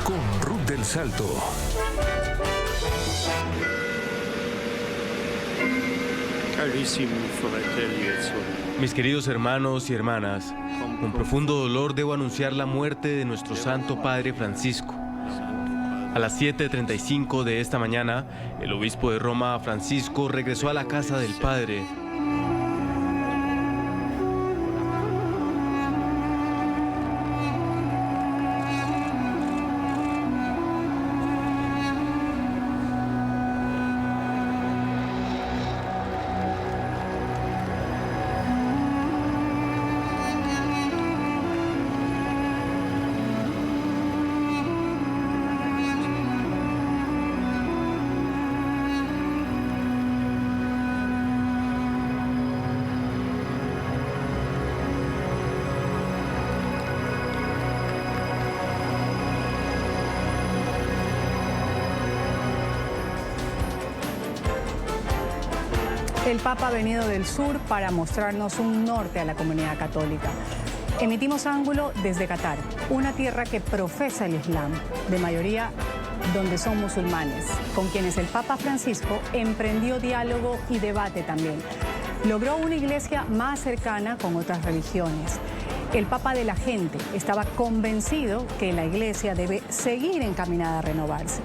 con Ruth del Salto. Carissimi fratelli e sorelle, Mis queridos hermanos y hermanas, con profundo dolor debo anunciar la muerte de nuestro Santo Padre Francisco. A las 7:35 de esta mañana, el obispo de Roma, Francisco, regresó a la casa del Padre. El Papa ha venido del sur para mostrarnos un norte a la comunidad católica. Emitimos ángulo desde Qatar, una tierra que profesa el Islam, de mayoría donde son musulmanes, con quienes el Papa Francisco emprendió diálogo y debate también. Logró una iglesia más cercana con otras religiones. El Papa de la gente estaba convencido que la iglesia debe seguir encaminada a renovarse.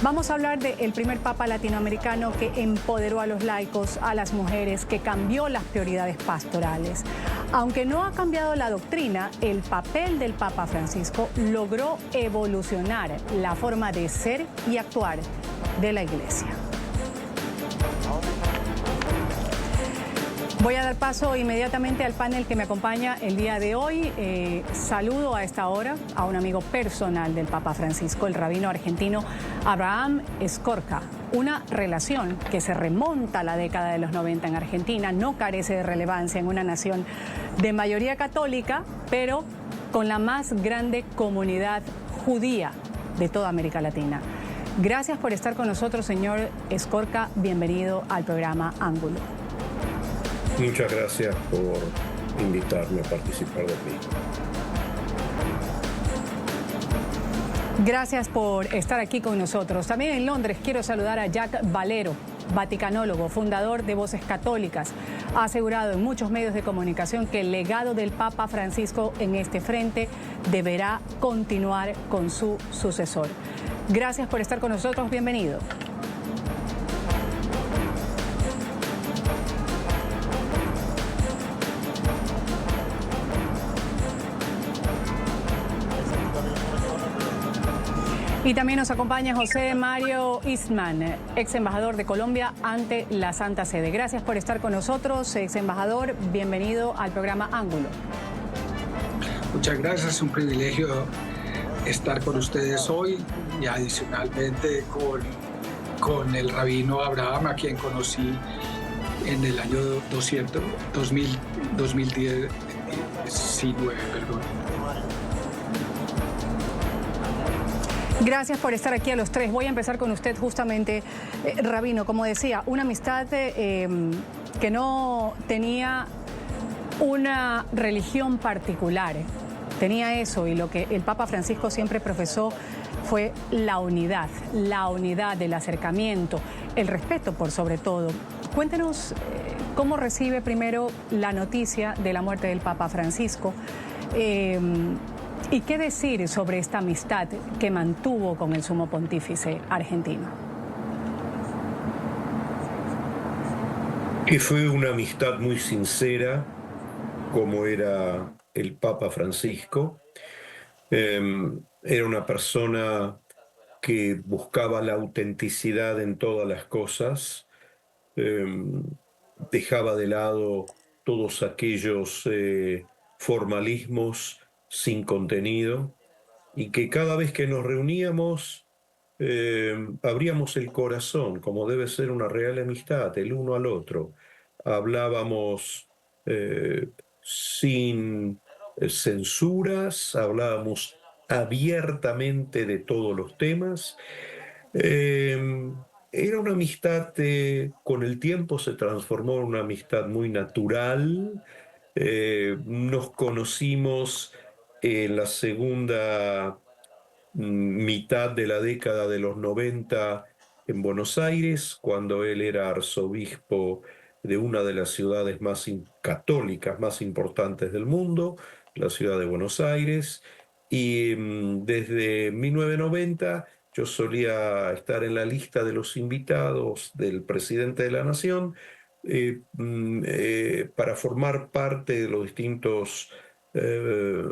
Vamos a hablar del primer Papa latinoamericano que empoderó a los laicos, a las mujeres, que cambió las prioridades pastorales. Aunque no ha cambiado la doctrina, el papel del Papa Francisco logró evolucionar la forma de ser y actuar de la iglesia. Voy a dar paso inmediatamente al panel que me acompaña el día de hoy. Saludo a esta hora a un amigo personal del Papa Francisco, el rabino argentino Abraham Escorca. Una relación que se remonta a la década de los 90 en Argentina, no carece de relevancia en una nación de mayoría católica, pero con la más grande comunidad judía de toda América Latina. Gracias por estar con nosotros, señor Escorca. Bienvenido al programa Ángulo. Muchas gracias por invitarme a participar de ti. Gracias por estar aquí con nosotros. También en Londres quiero saludar a Jack Valero, vaticanólogo, fundador de Voces Católicas. Ha asegurado en muchos medios de comunicación que el legado del Papa Francisco en este frente deberá continuar con su sucesor. Gracias por estar con nosotros. Bienvenido. Y también nos acompaña José Mario Eastman, ex embajador de Colombia ante la Santa Sede. Gracias por estar con nosotros, ex embajador. Bienvenido al programa Ángulo. Muchas gracias, un privilegio estar con ustedes hoy y adicionalmente con el rabino Abraham, a quien conocí en el año 2019, perdón. Gracias por estar aquí a los tres. Voy a empezar con usted justamente, rabino. Como decía, una amistad que no tenía una religión particular. Tenía eso, y lo que el Papa Francisco siempre profesó fue la unidad, el acercamiento, el respeto por sobre todo. Cuéntenos cómo recibe primero la noticia de la muerte del Papa Francisco. ¿Y qué decir sobre esta amistad que mantuvo con el sumo pontífice argentino? Que fue una amistad muy sincera, como era el Papa Francisco. Era una persona que buscaba la autenticidad en todas las cosas, dejaba de lado todos aquellos formalismos sin contenido, y que cada vez que nos reuníamos abríamos el corazón, como debe ser una real amistad, el uno al otro. Hablábamos sin censuras, hablábamos abiertamente de todos los temas. Era una amistad que con el tiempo se transformó en una amistad muy natural. Nos conocimos en la segunda mitad de la década de los 90 en Buenos Aires, cuando él era arzobispo de una de las ciudades más católicas más importantes del mundo, la ciudad de Buenos Aires, y desde 1990 yo solía estar en la lista de los invitados del presidente de la Nación para formar parte de los distintos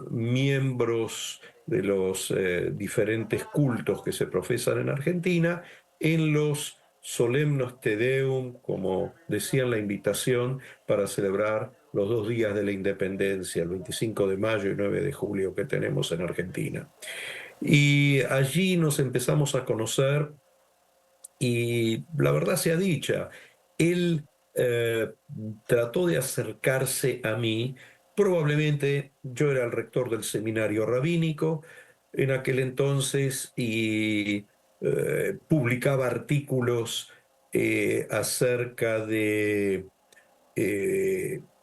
miembros de los diferentes cultos que se profesan en Argentina, en los solemnos Te Deum, como decía en la invitación, para celebrar los 2 días de la independencia, el 25 de mayo y 9 de julio que tenemos en Argentina. Y allí nos empezamos a conocer y la verdad sea dicha, él trató de acercarse a mí. Probablemente yo era el rector del seminario rabínico en aquel entonces y publicaba artículos acerca de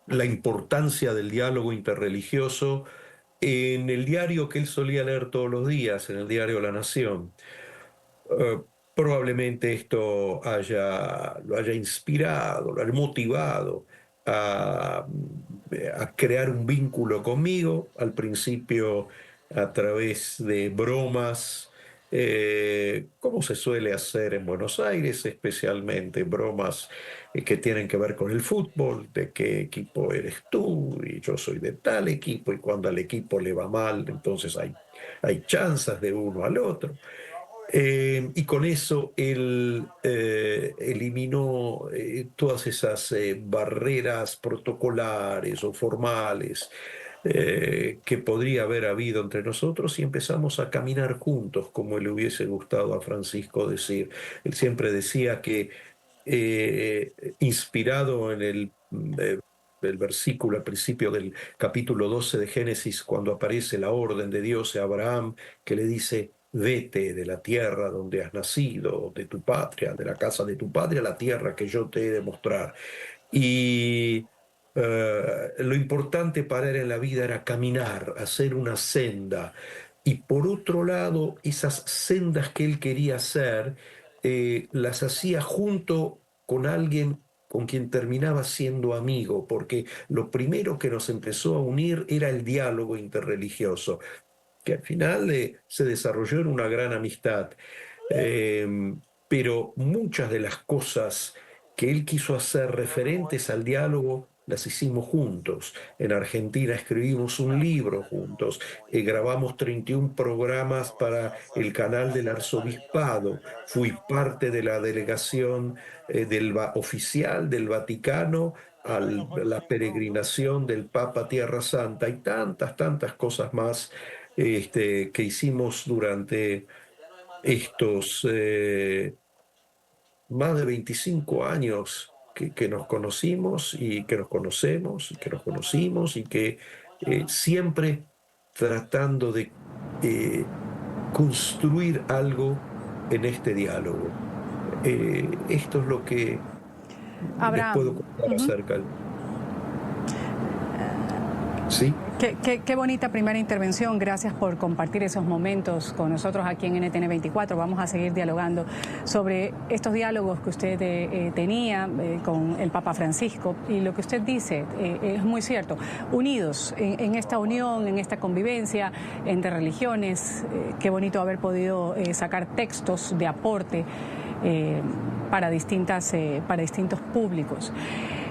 la importancia del diálogo interreligioso en el diario que él solía leer todos los días, en el diario La Nación. Eh, Probablemente esto lo haya inspirado, lo haya motivado a crear un vínculo conmigo, al principio a través de bromas, como se suele hacer en Buenos Aires, especialmente bromas que tienen que ver con el fútbol, de qué equipo eres tú, y yo soy de tal equipo, y cuando al equipo le va mal, entonces hay chanzas de uno al otro. Y con eso él eliminó todas esas barreras protocolares o formales que podría haber habido entre nosotros y empezamos a caminar juntos, como le hubiese gustado a Francisco decir. Él siempre decía que, inspirado en el versículo al principio del capítulo 12 de Génesis, cuando aparece la orden de Dios a Abraham, que le dice: vete de la tierra donde has nacido, de tu patria, de la casa de tu padre, a la tierra que yo te he de mostrar. Y lo importante para él en la vida era caminar, hacer una senda. Y por otro lado, esas sendas que él quería hacer, las hacía junto con alguien con quien terminaba siendo amigo, porque lo primero que nos empezó a unir era el diálogo interreligioso, que al final se desarrolló en una gran amistad. Eh, pero muchas de las cosas que él quiso hacer referentes al diálogo las hicimos juntos. En Argentina escribimos un libro juntos, grabamos 31 programas para el canal del Arzobispado, fui parte de la delegación oficial del Vaticano a la peregrinación del Papa a Tierra Santa y tantas, tantas cosas más que hicimos durante estos más de 25 años que nos conocimos y que nos conocemos y que nos conocimos y que siempre tratando de construir algo en este diálogo. Esto es lo que les puedo Abraham, contar acerca del... ¿Sí? qué bonita primera intervención. Gracias por compartir esos momentos con nosotros aquí en NTN 24. Vamos a seguir dialogando sobre estos diálogos que usted tenía con el Papa Francisco. Y lo que usted dice es muy cierto. Unidos en esta unión, en esta convivencia entre religiones. Qué bonito haber podido sacar textos de aporte para distintos públicos.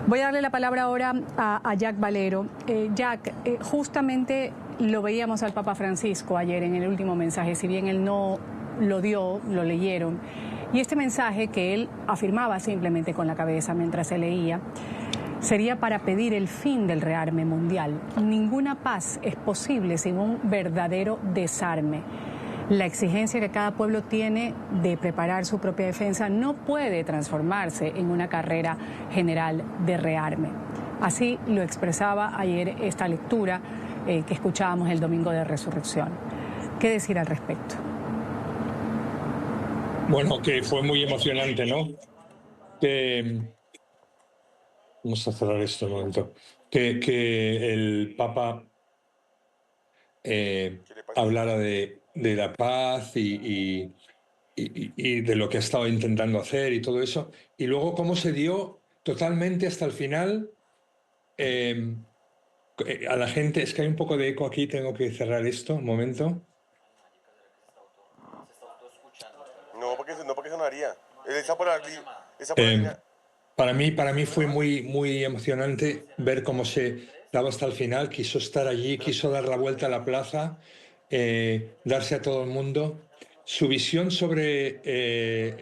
Voy a darle la palabra ahora a Jack Valero. Jack, justamente lo veíamos al Papa Francisco ayer en el último mensaje, si bien él no lo dio, lo leyeron. Y este mensaje que él afirmaba simplemente con la cabeza mientras se leía, sería para pedir el fin del rearme mundial. Ninguna paz es posible sin un verdadero desarme. La exigencia que cada pueblo tiene de preparar su propia defensa no puede transformarse en una carrera general de rearme. Así lo expresaba ayer esta lectura que escuchábamos el domingo de Resurrección. ¿Qué decir al respecto? Bueno, que fue muy emocionante, ¿no? Vamos a cerrar esto un momento. Que el Papa hablara de de la paz y de lo que ha estado intentando hacer y todo eso. Y luego cómo se dio totalmente hasta el final a la gente. Es que hay un poco de eco aquí, tengo que cerrar esto, un momento. No, porque sonaría. Él está por aquí. Está por aquí. Para mí fue muy emocionante ver cómo se daba hasta el final, quiso estar allí, quiso dar la vuelta a la plaza, darse a todo el mundo. Su visión sobre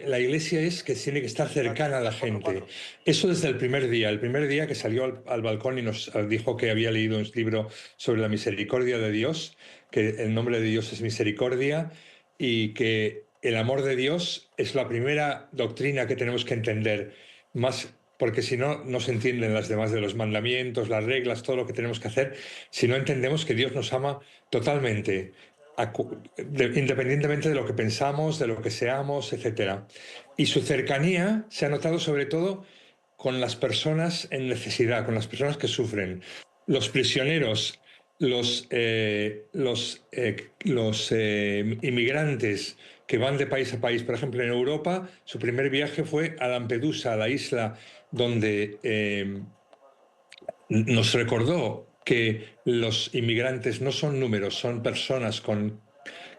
la iglesia es que tiene que estar cercana a la gente. Eso desde el primer día que salió al balcón y nos dijo que había leído un libro sobre la misericordia de Dios, que el nombre de Dios es misericordia y que el amor de Dios es la primera doctrina que tenemos que entender, más porque si no, no se entienden las demás de los mandamientos, las reglas, todo lo que tenemos que hacer, si no entendemos que Dios nos ama totalmente, independientemente de lo que pensamos, de lo que seamos, etc. Y su cercanía se ha notado sobre todo con las personas en necesidad, con las personas que sufren, los prisioneros, los inmigrantes que van de país a país. Por ejemplo, en Europa, su primer viaje fue a Lampedusa, la isla donde nos recordó que los inmigrantes no son números, son personas con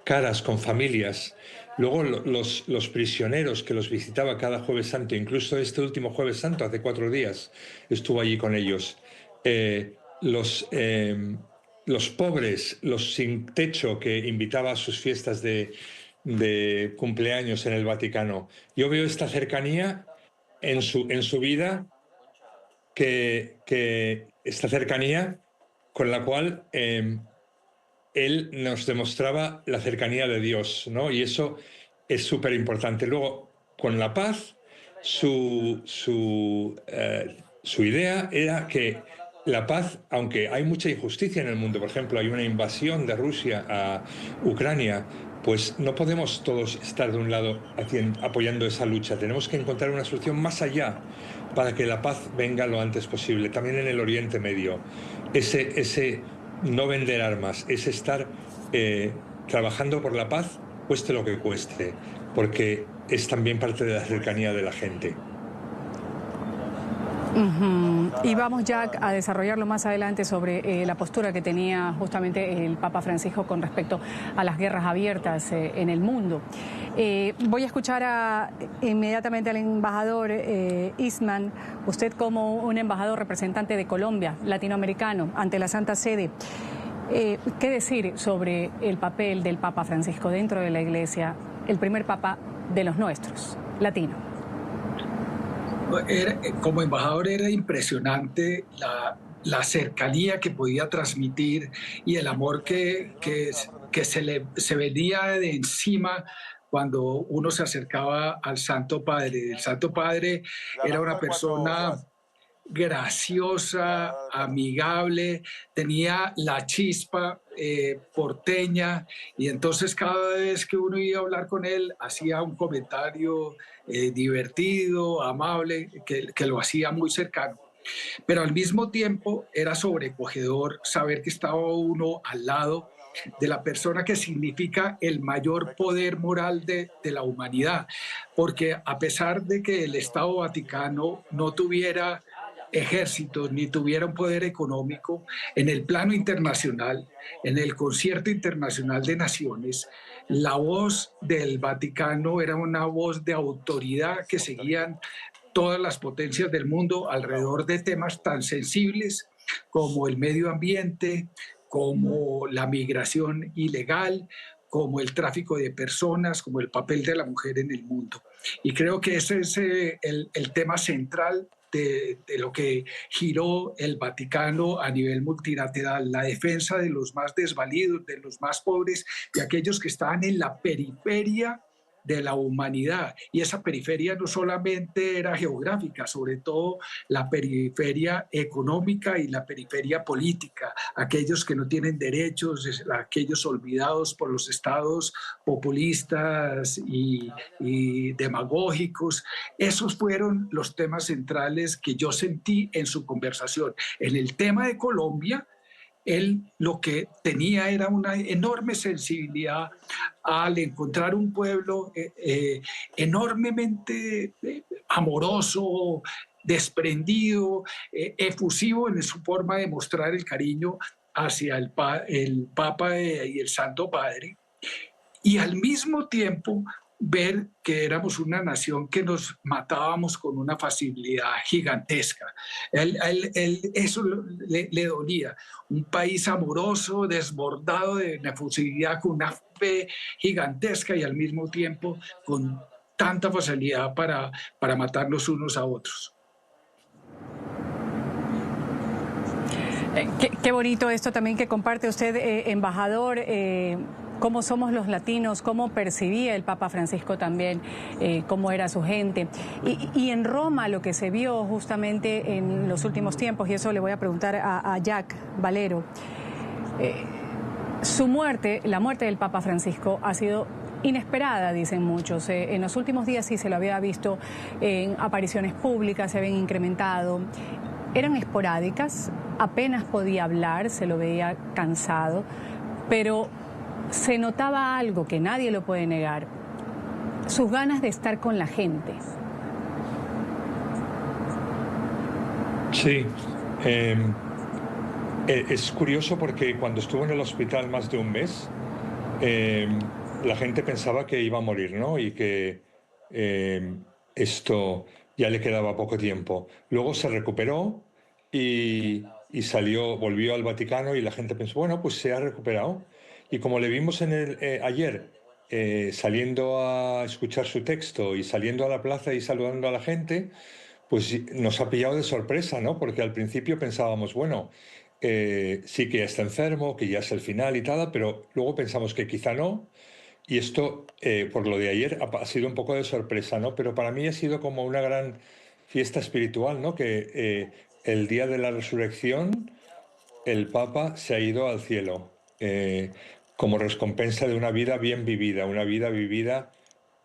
caras, con familias. Luego los prisioneros que los visitaba cada Jueves Santo, incluso este último Jueves Santo, hace 4 días, estuvo allí con ellos. Los pobres, los sin techo que invitaba a sus fiestas de cumpleaños en el Vaticano. Yo veo esta cercanía en su vida, que esta cercanía con la cual él nos demostraba la cercanía de Dios, ¿no? Y eso es súper importante. Luego, con la paz, su idea era que la paz, aunque hay mucha injusticia en el mundo, por ejemplo, hay una invasión de Rusia a Ucrania, pues no podemos todos estar de un lado apoyando esa lucha. Tenemos que encontrar una solución más allá para que la paz venga lo antes posible. También en el Oriente Medio. Ese no vender armas, ese estar trabajando por la paz, cueste lo que cueste, porque es también parte de la cercanía de la gente. Y vamos ya a desarrollarlo más adelante sobre la postura que tenía justamente el Papa Francisco con respecto a las guerras abiertas en el mundo. Voy a escuchar inmediatamente al embajador Eastman, usted como un embajador representante de Colombia, latinoamericano, ante la Santa Sede. ¿Qué decir sobre el papel del Papa Francisco dentro de la Iglesia, el primer Papa de los nuestros, latino? Como embajador era impresionante la cercanía que podía transmitir y el amor que se venía de encima cuando uno se acercaba al Santo Padre. El Santo Padre era una persona graciosa, amigable, tenía la chispa porteña, y entonces cada vez que uno iba a hablar con él hacía un comentario divertido, amable, que lo hacía muy cercano. Pero al mismo tiempo era sobrecogedor saber que estaba uno al lado de la persona que significa el mayor poder moral de la humanidad, porque a pesar de que el Estado Vaticano no tuviera ejércitos ni tuviera un poder económico, en el plano internacional, en el Concierto Internacional de Naciones, la voz del Vaticano era una voz de autoridad que seguían todas las potencias del mundo alrededor de temas tan sensibles como el medio ambiente, como la migración ilegal, como el tráfico de personas, como el papel de la mujer en el mundo. Y creo que ese es el tema central de lo que giró el Vaticano a nivel multilateral, la defensa de los más desvalidos, de los más pobres, de aquellos que estaban en la periferia de la humanidad. Y esa periferia no solamente era geográfica, sobre todo la periferia económica y la periferia política, aquellos que no tienen derechos, aquellos olvidados por los estados populistas y demagógicos. Esos fueron los temas centrales que yo sentí en su conversación. En el tema de Colombia, él lo que tenía era una enorme sensibilidad al encontrar un pueblo enormemente amoroso, desprendido, efusivo en su forma de mostrar el cariño hacia el Papa y el Santo Padre, y al mismo tiempo ver que éramos una nación que nos matábamos con una facilidad gigantesca. Eso le dolía. Un país amoroso, desbordado de efusividad, con una fe gigantesca y al mismo tiempo con tanta facilidad para matarnos unos a otros. Qué bonito esto también que comparte usted, embajador. Cómo somos los latinos, cómo percibía el Papa Francisco también, cómo era su gente. Y en Roma lo que se vio justamente en los últimos tiempos, y eso le voy a preguntar a Jack Valero, su muerte, la muerte del Papa Francisco ha sido inesperada, dicen muchos. En los últimos días sí se lo había visto en apariciones públicas, se habían incrementado. Eran esporádicas, apenas podía hablar, se lo veía cansado, pero se notaba algo que nadie lo puede negar, sus ganas de estar con la gente. Sí, es curioso porque cuando estuvo en el hospital más de un mes, la gente pensaba que iba a morir, ¿no? Y que esto ya le quedaba poco tiempo. Luego se recuperó y salió, volvió al Vaticano y la gente pensó, bueno, pues se ha recuperado. Y como le vimos ayer saliendo a escuchar su texto y saliendo a la plaza y saludando a la gente, pues nos ha pillado de sorpresa, ¿no? Porque al principio pensábamos, bueno, sí que ya está enfermo, que ya es el final y tal, pero luego pensamos que quizá no. Y esto, por lo de ayer, ha sido un poco de sorpresa, ¿no? Pero para mí ha sido como una gran fiesta espiritual, ¿no? Que el día de la resurrección el Papa se ha ido al cielo. Como recompensa de una vida bien vivida, una vida vivida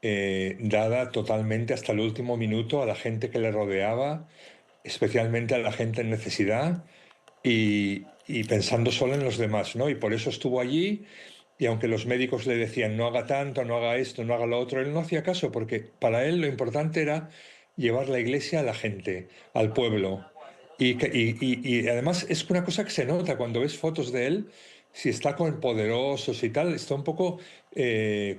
dada totalmente hasta el último minuto a la gente que le rodeaba, especialmente a la gente en necesidad y pensando solo en los demás, ¿no? Y por eso estuvo allí y aunque los médicos le decían no haga tanto, no haga esto, no haga lo otro, él no hacía caso porque para él lo importante era llevar la iglesia a la gente, al pueblo. Y además es una cosa que se nota cuando ves fotos de él. Si está con poderosos y tal, está un poco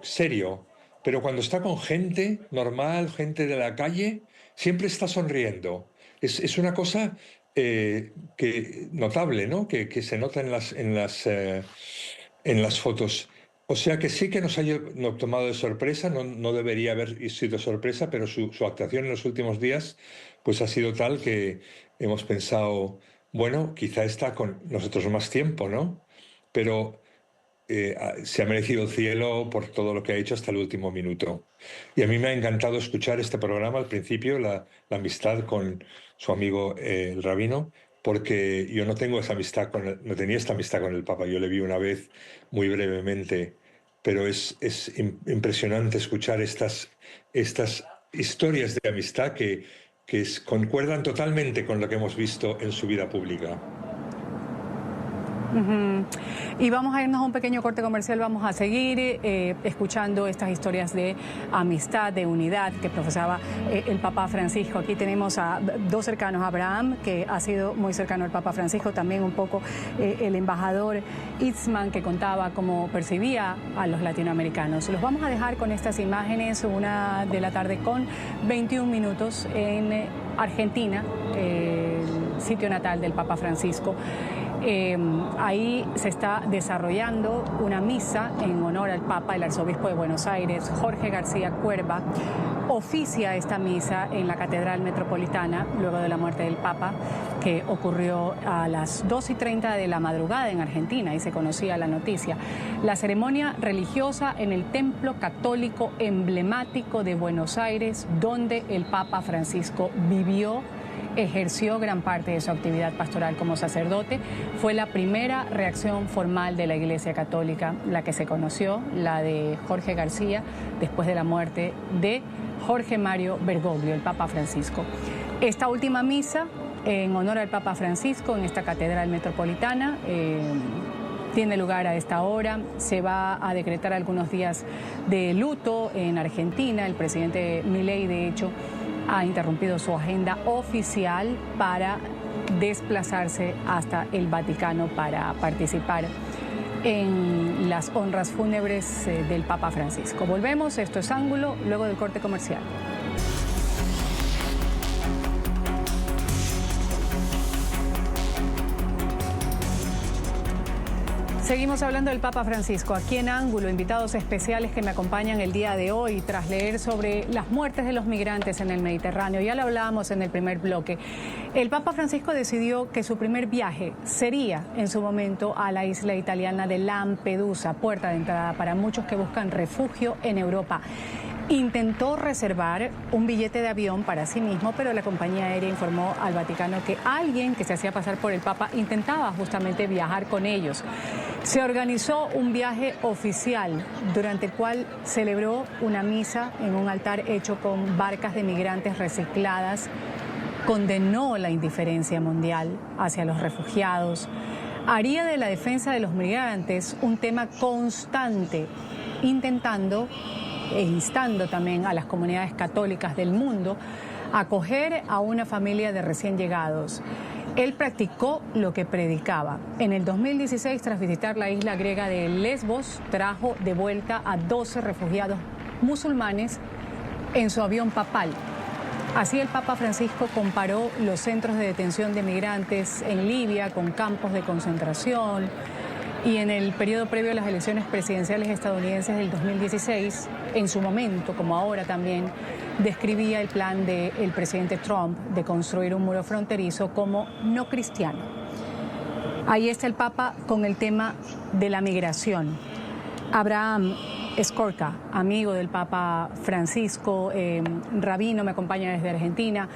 serio. Pero cuando está con gente normal, gente de la calle, siempre está sonriendo. Es una cosa notable, ¿no? Que se nota en las fotos. O sea que sí que nos ha tomado de sorpresa, no debería haber sido sorpresa, pero su actuación en los últimos días pues ha sido tal que hemos pensado, bueno, quizá está con nosotros más tiempo, ¿no? Pero se ha merecido el cielo por todo lo que ha hecho hasta el último minuto. Y a mí me ha encantado escuchar este programa al principio, la amistad con su amigo el rabino, porque yo no tengo esa amistad no tenía esta amistad con el Papa. Yo le vi una vez muy brevemente, pero es impresionante escuchar estas historias de amistad que concuerdan totalmente con lo que hemos visto en su vida pública. Y vamos a irnos a un pequeño corte comercial, vamos a seguir escuchando estas historias de amistad, de unidad que profesaba el Papa Francisco. Aquí tenemos a dos cercanos, Abraham, que ha sido muy cercano al Papa Francisco, también un poco el embajador Itzman, que contaba cómo percibía a los latinoamericanos. Los vamos a dejar con estas imágenes, 1 de la tarde con 21 minutos en Argentina, el sitio natal del Papa Francisco. Ahí se está desarrollando una misa en honor al Papa. El arzobispo de Buenos Aires, Jorge García Cuerva, oficia esta misa en la Catedral Metropolitana luego de la muerte del Papa, que ocurrió a las 2:30 de la madrugada en Argentina, y se conocía la noticia. La ceremonia religiosa en el templo católico emblemático de Buenos Aires, donde el Papa Francisco vivió, ejerció gran parte de su actividad pastoral como sacerdote. Fue la primera reacción formal de la Iglesia Católica, la que se conoció, la de Jorge García, después de la muerte de Jorge Mario Bergoglio, el Papa Francisco. Esta última misa en honor al Papa Francisco en esta catedral metropolitana. Tiene lugar a esta hora. Se va a decretar algunos días de luto en Argentina. El presidente Milei, de hecho, ha interrumpido su agenda oficial para desplazarse hasta el Vaticano para participar en las honras fúnebres del Papa Francisco. Volvemos, esto es Ángulo, luego del corte comercial. Seguimos hablando del Papa Francisco. Aquí en Ángulo, invitados especiales que me acompañan el día de hoy tras leer sobre las muertes de los migrantes en el Mediterráneo. Ya lo hablábamos en el primer bloque. El Papa Francisco decidió que su primer viaje sería en su momento a la isla italiana de Lampedusa, puerta de entrada para muchos que buscan refugio en Europa. Intentó reservar un billete de avión para sí mismo, pero la compañía aérea informó al Vaticano que alguien que se hacía pasar por el Papa intentaba justamente viajar con ellos. Se organizó un viaje oficial durante el cual celebró una misa en un altar hecho con barcas de migrantes recicladas. Condenó la indiferencia mundial hacia los refugiados. Haría de la defensa de los migrantes un tema constante, intentando e instando también a las comunidades católicas del mundo a acoger a una familia de recién llegados. Él practicó lo que predicaba. En el 2016, tras visitar la isla griega de Lesbos, trajo de vuelta a 12 refugiados musulmanes en su avión papal. Así el Papa Francisco comparó los centros de detención de migrantes en Libia con campos de concentración. Y en el periodo previo a las elecciones presidenciales estadounidenses del 2016, en su momento, como ahora también, describía el plan del presidente Trump de construir un muro fronterizo como no cristiano. Ahí está el Papa con el tema de la migración. Abraham Escorca, amigo del Papa Francisco, rabino, me acompaña desde Argentina.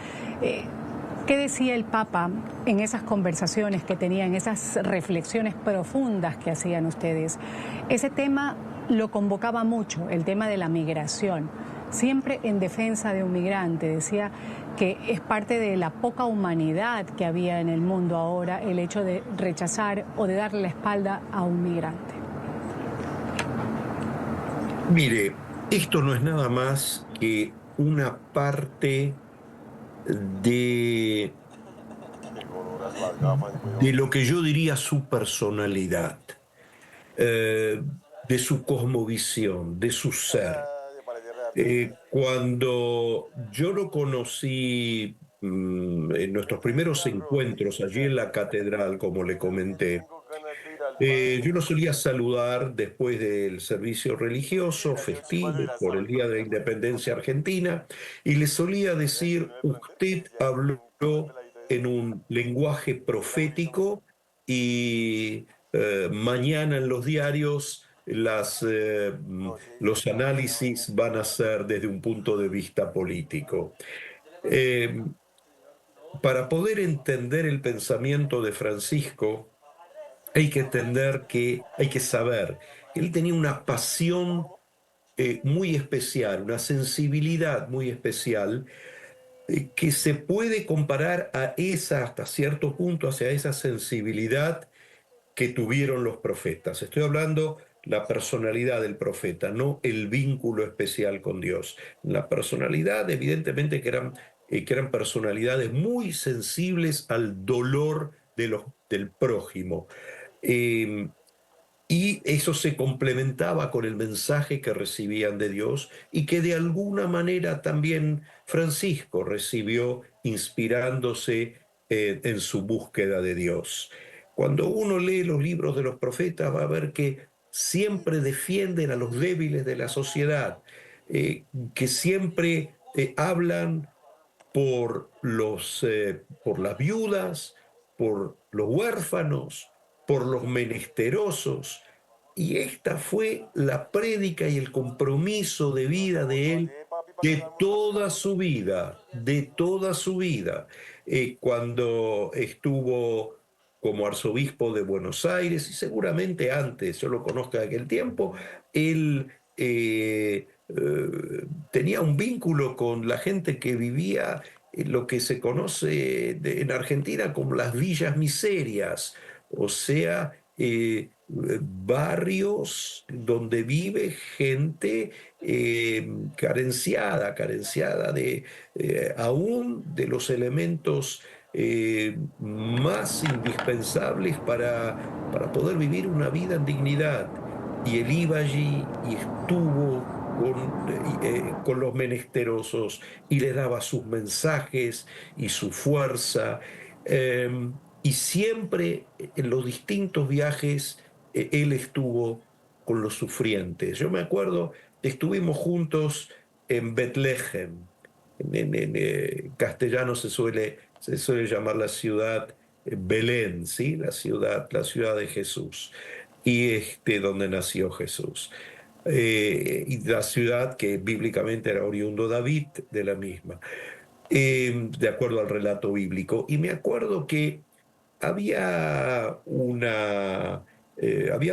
¿Qué decía el Papa en esas conversaciones que tenían, esas reflexiones profundas que hacían ustedes? Ese tema lo convocaba mucho, el tema de la migración, siempre en defensa de un migrante. Decía que es parte de la poca humanidad que había en el mundo ahora el hecho de rechazar o de darle la espalda a un migrante. Mire, esto no es nada más que una parte de lo que yo diría su personalidad, de su cosmovisión, de su ser. Cuando yo lo conocí en nuestros primeros encuentros allí en la catedral, como le comenté, yo lo solía saludar después del servicio religioso, festivo, por el Día de la Independencia Argentina, y le solía decir: usted habló en un lenguaje profético y mañana en los diarios los análisis van a ser desde un punto de vista político. Para poder entender el pensamiento de Francisco, hay que entender hay que saber que él tenía una pasión muy especial, una sensibilidad muy especial, que se puede comparar a esa, hasta cierto punto, hacia esa sensibilidad que tuvieron los profetas. Estoy hablando la personalidad del profeta, no el vínculo especial con Dios. La personalidad, evidentemente, que eran personalidades muy sensibles al dolor del prójimo. Y eso se complementaba con el mensaje que recibían de Dios y que de alguna manera también Francisco recibió inspirándose en su búsqueda de Dios. Cuando uno lee los libros de los profetas va a ver que siempre defienden a los débiles de la sociedad, que siempre hablan por las viudas, por los huérfanos, por los menesterosos. Y esta fue la prédica y el compromiso de vida de él de toda su vida, cuando estuvo como arzobispo de Buenos Aires, y seguramente antes, yo lo conozco de aquel tiempo, él tenía un vínculo con la gente que vivía lo que se conoce en Argentina como las villas miserias, o sea, barrios donde vive gente carenciada aún de los elementos más indispensables para poder vivir una vida en dignidad. Y él iba allí y estuvo con los menesterosos y les daba sus mensajes y su fuerza. Y siempre en los distintos viajes él estuvo con los sufrientes. Yo me acuerdo, estuvimos juntos en Betlehem. En castellano se suele llamar la ciudad Belén, ¿sí? La ciudad de Jesús, y donde nació Jesús. Y la ciudad que bíblicamente era oriundo David de la misma, de acuerdo al relato bíblico. Y me acuerdo que había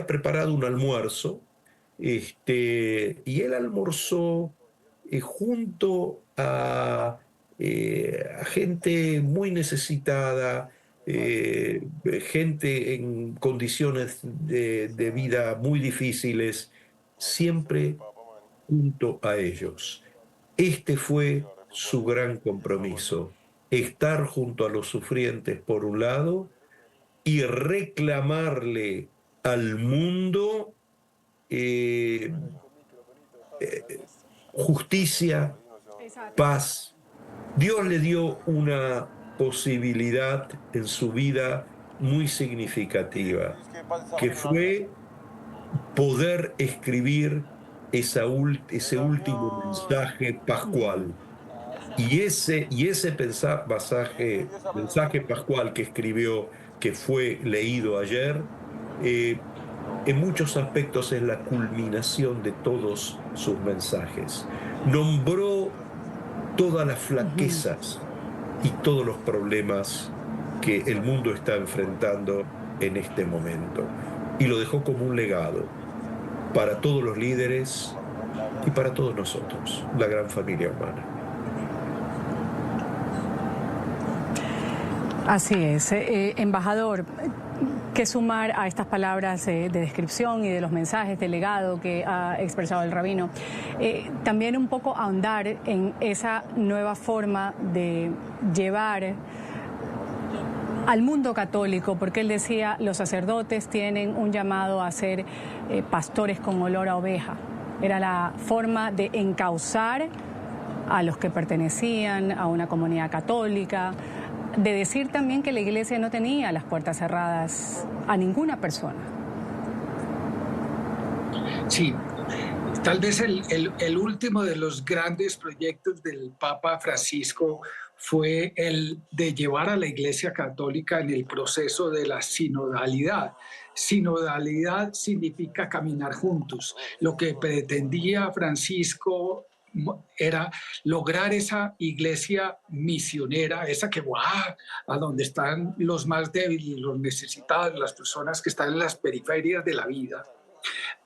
preparado un almuerzo, y él almorzó junto a gente muy necesitada, gente en condiciones de vida muy difíciles, siempre junto a ellos. Este fue su gran compromiso, estar junto a los sufrientes por un lado y reclamarle al mundo justicia, paz. Dios le dio una posibilidad en su vida muy significativa, que fue poder escribir ese último mensaje pascual. Y ese mensaje pascual que escribió, que fue leído ayer, en muchos aspectos es la culminación de todos sus mensajes. Nombró todas las flaquezas y todos los problemas que el mundo está enfrentando en este momento. Y lo dejó como un legado para todos los líderes y para todos nosotros, la gran familia humana. Así es. Embajador, ¿qué sumar a estas palabras de descripción y de los mensajes de legado que ha expresado el rabino? También un poco ahondar en esa nueva forma de llevar al mundo católico, porque él decía, los sacerdotes tienen un llamado a ser pastores con olor a oveja. Era la forma de encauzar a los que pertenecían a una comunidad católica, de decir también que la iglesia no tenía las puertas cerradas a ninguna persona. Sí, tal vez el último de los grandes proyectos del Papa Francisco fue el de llevar a la Iglesia Católica en el proceso de la sinodalidad. Sinodalidad significa caminar juntos. Lo que pretendía Francisco era lograr esa iglesia misionera, esa que va a donde están los más débiles, los necesitados, las personas que están en las periferias de la vida,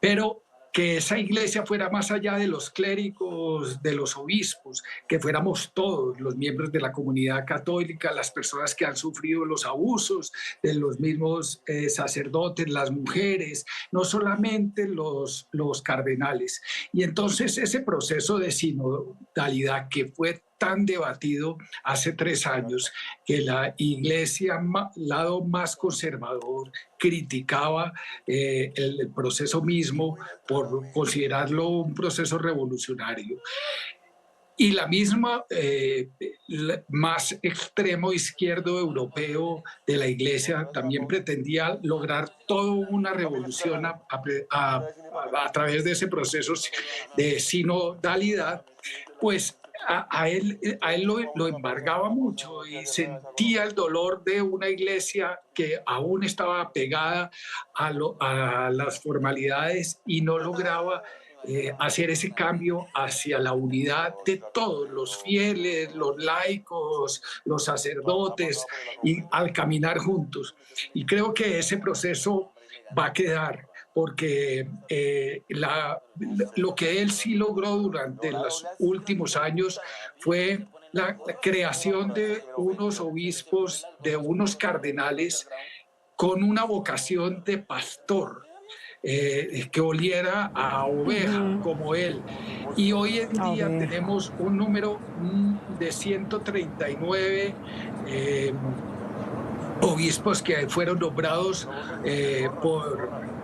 pero que esa iglesia fuera más allá de los clérigos, de los obispos, que fuéramos todos los miembros de la comunidad católica, las personas que han sufrido los abusos de los mismos sacerdotes, las mujeres, no solamente los cardenales. Y entonces ese proceso de sinodalidad que fue tan debatido hace 3 años, que la iglesia, lado más conservador, criticaba el proceso mismo por considerarlo un proceso revolucionario. Y la misma, más extremo izquierdo europeo de la iglesia también pretendía lograr toda una revolución a través de ese proceso de sinodalidad, pues a él lo embargaba mucho y sentía el dolor de una iglesia que aún estaba pegada a las formalidades y no lograba hacer ese cambio hacia la unidad de todos los fieles, los laicos, los sacerdotes, y al caminar juntos. Y creo que ese proceso va a quedar, porque lo que él sí logró durante los últimos años fue la creación de unos obispos, de unos cardenales con una vocación de pastor, que oliera a oveja como él. Y hoy en día tenemos un número de 139 obispos que fueron nombrados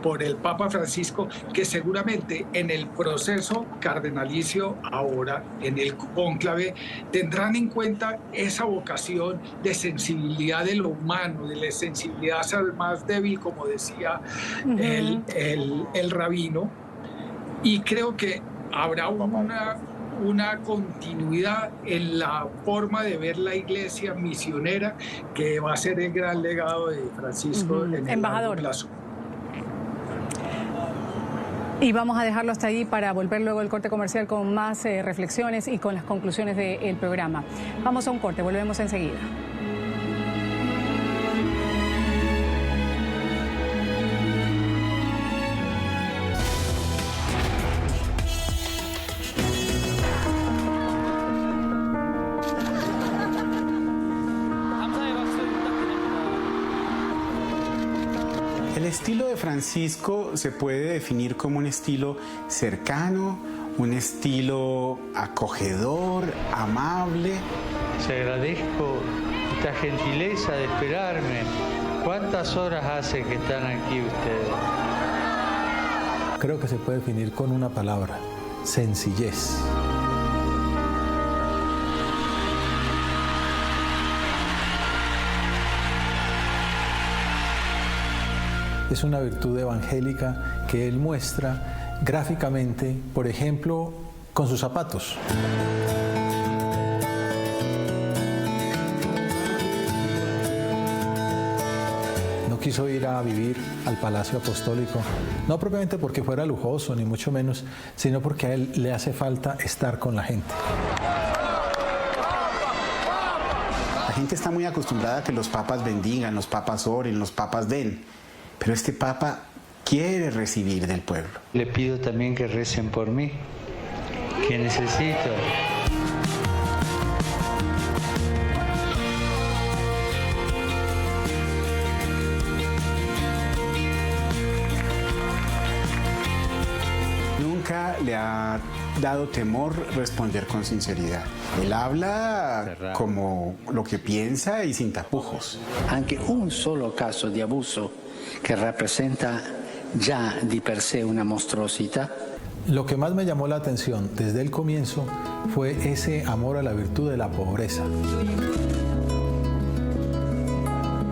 por el Papa Francisco, que seguramente en el proceso cardenalicio ahora, en el cónclave, tendrán en cuenta esa vocación de sensibilidad de lo humano, de la sensibilidad al más débil, como decía el rabino, y creo que habrá una continuidad en la forma de ver la iglesia misionera, que va a ser el gran legado de Francisco en el largo plazo. Y vamos a dejarlo hasta ahí para volver luego al corte comercial con más reflexiones y con las conclusiones del programa. Vamos a un corte, volvemos enseguida. El estilo de Francisco se puede definir como un estilo cercano, un estilo acogedor, amable. Les agradezco esta gentileza de esperarme. ¿Cuántas horas hace que están aquí ustedes? Creo que se puede definir con una palabra: sencillez. Es una virtud evangélica que él muestra gráficamente, por ejemplo, con sus zapatos. No quiso ir a vivir al Palacio Apostólico, no propiamente porque fuera lujoso, ni mucho menos, sino porque a él le hace falta estar con la gente. La gente está muy acostumbrada a que los papas bendigan, los papas oren, los papas den. Pero este Papa quiere recibir del pueblo. Le pido también que recen por mí, que necesito. Nunca le ha dado temor responder con sinceridad. Él habla como lo que piensa y sin tapujos. Anche un solo caso di abuso che rappresenta già di per sé una monstruosità. Lo que más me llamó la atención desde el comienzo fue ese amor a la virtud de la pobreza.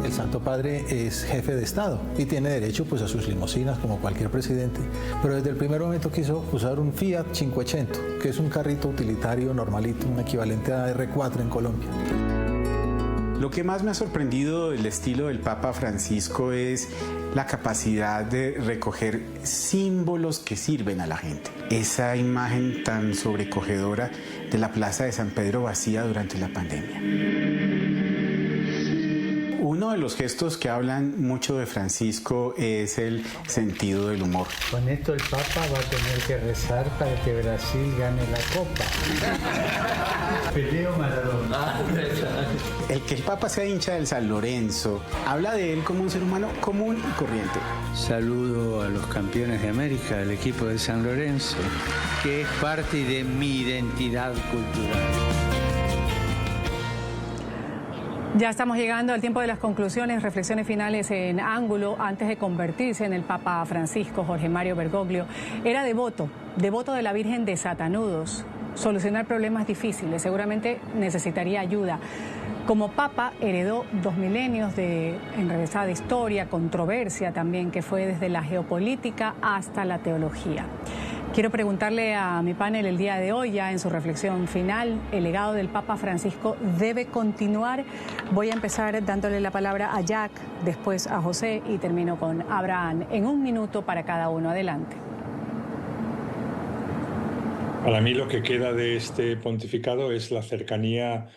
El Santo Padre es jefe de Estado y tiene derecho pues a sus limusinas como cualquier presidente, pero desde el primer momento quiso usar un Fiat 500, que es un carrito utilitario normalito, un equivalente a R4 en Colombia. Lo que más me ha sorprendido del estilo del Papa Francisco es la capacidad de recoger símbolos que sirven a la gente. Esa imagen tan sobrecogedora de la Plaza de San Pedro vacía durante la pandemia. Uno de los gestos que hablan mucho de Francisco es el sentido del humor. Con esto el Papa va a tener que rezar para que Brasil gane la Copa. Peleo Maradona. El que el Papa sea hincha del San Lorenzo habla de él como un ser humano común y corriente. Saludo a los campeones de América, el equipo de San Lorenzo, que es parte de mi identidad cultural. Ya estamos llegando al tiempo de las conclusiones, reflexiones finales en ángulo. Antes de convertirse en el Papa Francisco, Jorge Mario Bergoglio era devoto de la Virgen de Satanudos. Solucionar problemas difíciles, seguramente necesitaría ayuda. Como Papa heredó 2 milenios de enrevesada historia, controversia también, que fue desde la geopolítica hasta la teología. Quiero preguntarle a mi panel el día de hoy, ya en su reflexión final, ¿el legado del Papa Francisco debe continuar? Voy a empezar dándole la palabra a Jack, después a José y termino con Abraham. En 1 minuto para cada uno. Adelante. Para mí lo que queda de este pontificado es la cercanía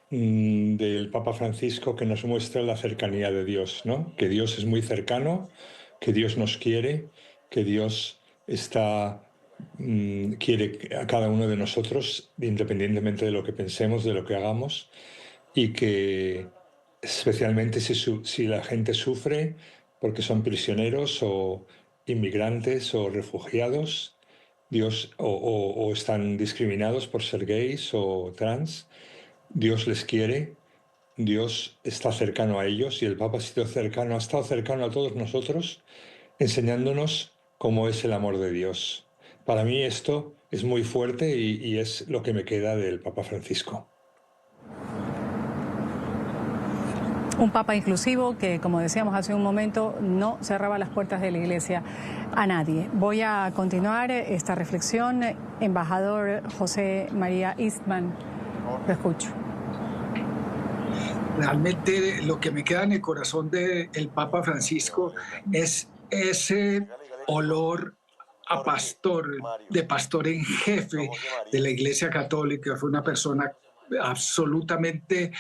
del Papa Francisco, que nos muestra la cercanía de Dios, ¿no? Que Dios es muy cercano, que Dios nos quiere, que Dios está quiere a cada uno de nosotros, independientemente de lo que pensemos, de lo que hagamos, y que especialmente si la gente sufre porque son prisioneros o inmigrantes o refugiados, o están discriminados por ser gays o trans, Dios les quiere, Dios está cercano a ellos y el Papa ha estado cercano a todos nosotros, enseñándonos cómo es el amor de Dios. Para mí esto es muy fuerte y es lo que me queda del Papa Francisco. Un papa inclusivo que, como decíamos hace un momento, no cerraba las puertas de la Iglesia a nadie. Voy a continuar esta reflexión. Embajador José María Eastman, lo escucho. Realmente lo que me queda en el corazón del Papa Francisco es ese olor a pastor, de pastor en jefe de la Iglesia Católica. Fue una persona absolutamente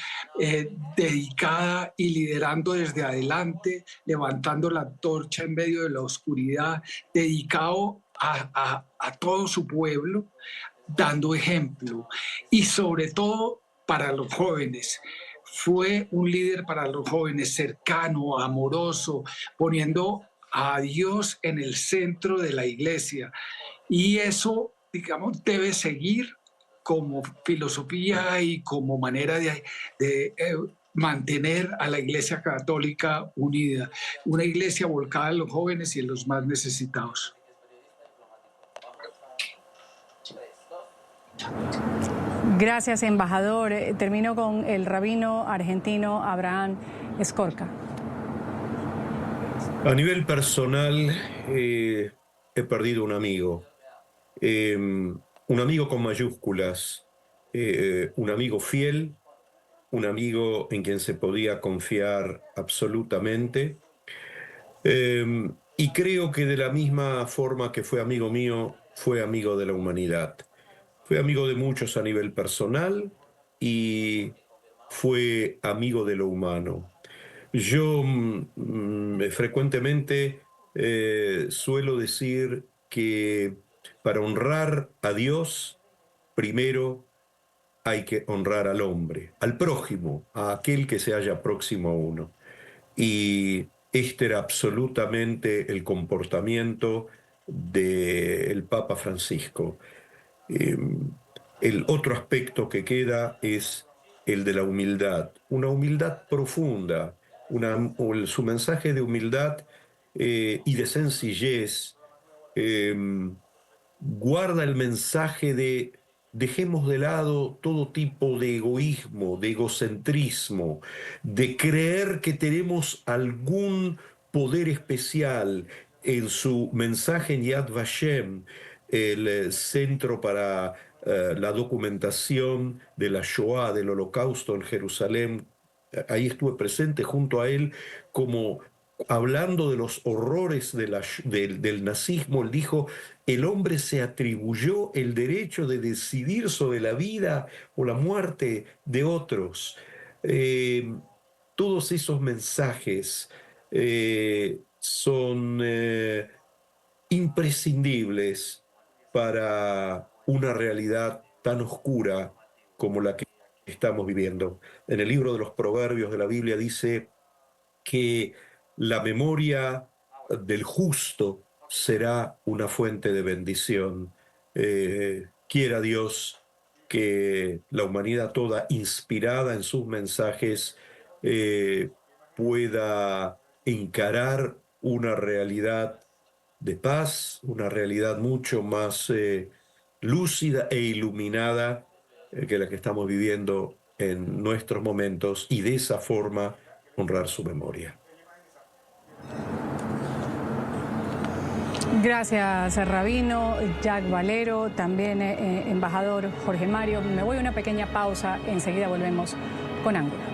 dedicada y liderando desde adelante, levantando la antorcha en medio de la oscuridad, dedicado a todo su pueblo, dando ejemplo y sobre todo para los jóvenes. Fue un líder para los jóvenes, cercano, amoroso, poniendo a Dios en el centro de la Iglesia. Y eso, digamos, debe seguir como filosofía y como manera de mantener a la Iglesia Católica unida. Una iglesia volcada en los jóvenes y en los más necesitados. Gracias, embajador. Termino con el rabino argentino Abraham Escorca. A nivel personal, he perdido un amigo con mayúsculas, un amigo fiel, un amigo en quien se podía confiar absolutamente. Y creo que de la misma forma que fue amigo mío, fue amigo de la humanidad. Fue amigo de muchos a nivel personal y fue amigo de lo humano. Yo frecuentemente suelo decir que para honrar a Dios, primero hay que honrar al hombre, al prójimo, a aquel que se halla próximo a uno. Y este era absolutamente el comportamiento del Papa Francisco. El otro aspecto que queda es el de la humildad, una humildad profunda, su mensaje de humildad y de sencillez guarda el mensaje de dejemos de lado todo tipo de egoísmo, de egocentrismo, de creer que tenemos algún poder especial. En su mensaje en Yad Vashem, el Centro para la Documentación de la Shoah, del Holocausto en Jerusalén, ahí estuve presente junto a él, como hablando de los horrores del nazismo. Él dijo: el hombre se atribuyó el derecho de decidir sobre la vida o la muerte de otros. Todos esos mensajes son imprescindibles para una realidad tan oscura como la que estamos viviendo. En el libro de los Proverbios de la Biblia dice que la memoria del justo será una fuente de bendición. Quiera Dios que la humanidad toda, inspirada en sus mensajes, pueda encarar una realidad de paz, una realidad mucho más lúcida e iluminada que la que estamos viviendo en nuestros momentos, y de esa forma honrar su memoria. Gracias, rabino Jack Valero, también embajador Jorge Mario. Me voy a una pequeña pausa, enseguida volvemos con Ángulo.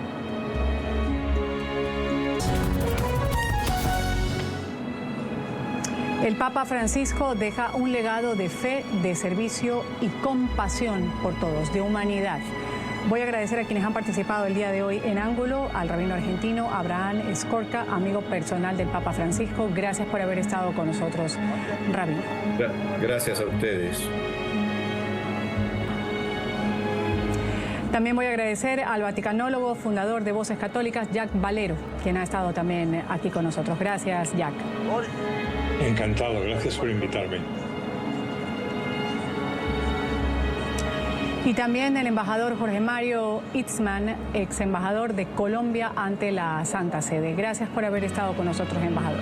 El Papa Francisco deja un legado de fe, de servicio y compasión por todos, de humanidad. Voy a agradecer a quienes han participado el día de hoy en Ángulo, al rabino argentino Abraham Escorca, amigo personal del Papa Francisco. Gracias por haber estado con nosotros, rabino. Gracias a ustedes. También voy a agradecer al vaticanólogo, fundador de Voces Católicas, Jack Valero, quien ha estado también aquí con nosotros. Gracias, Jack. Encantado, gracias por invitarme. Y también el embajador Jorge Mario Itzman, ex embajador de Colombia ante la Santa Sede. Gracias por haber estado con nosotros, embajador.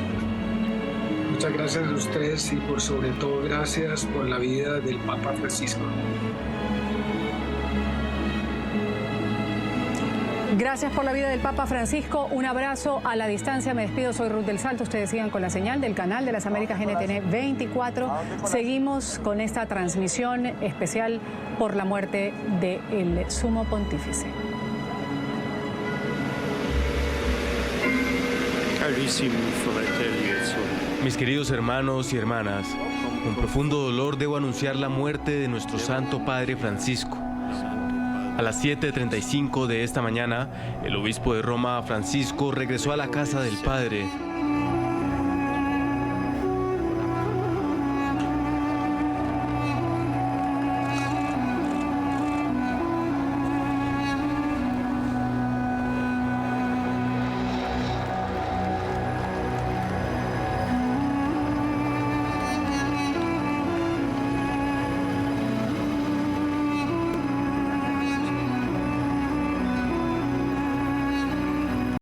Muchas gracias a ustedes y por sobre todo gracias por la vida del Papa Francisco. Gracias por la vida del Papa Francisco. Un abrazo a la distancia. Me despido. Soy Ruth del Salto. Ustedes sigan con la señal del canal de las Américas NTN 24. Seguimos con esta transmisión especial por la muerte del Sumo Pontífice. Mis queridos hermanos y hermanas, con profundo dolor debo anunciar la muerte de nuestro Santo Padre Francisco. A las 7:35 de esta mañana, el obispo de Roma, Francisco, regresó a la casa del Padre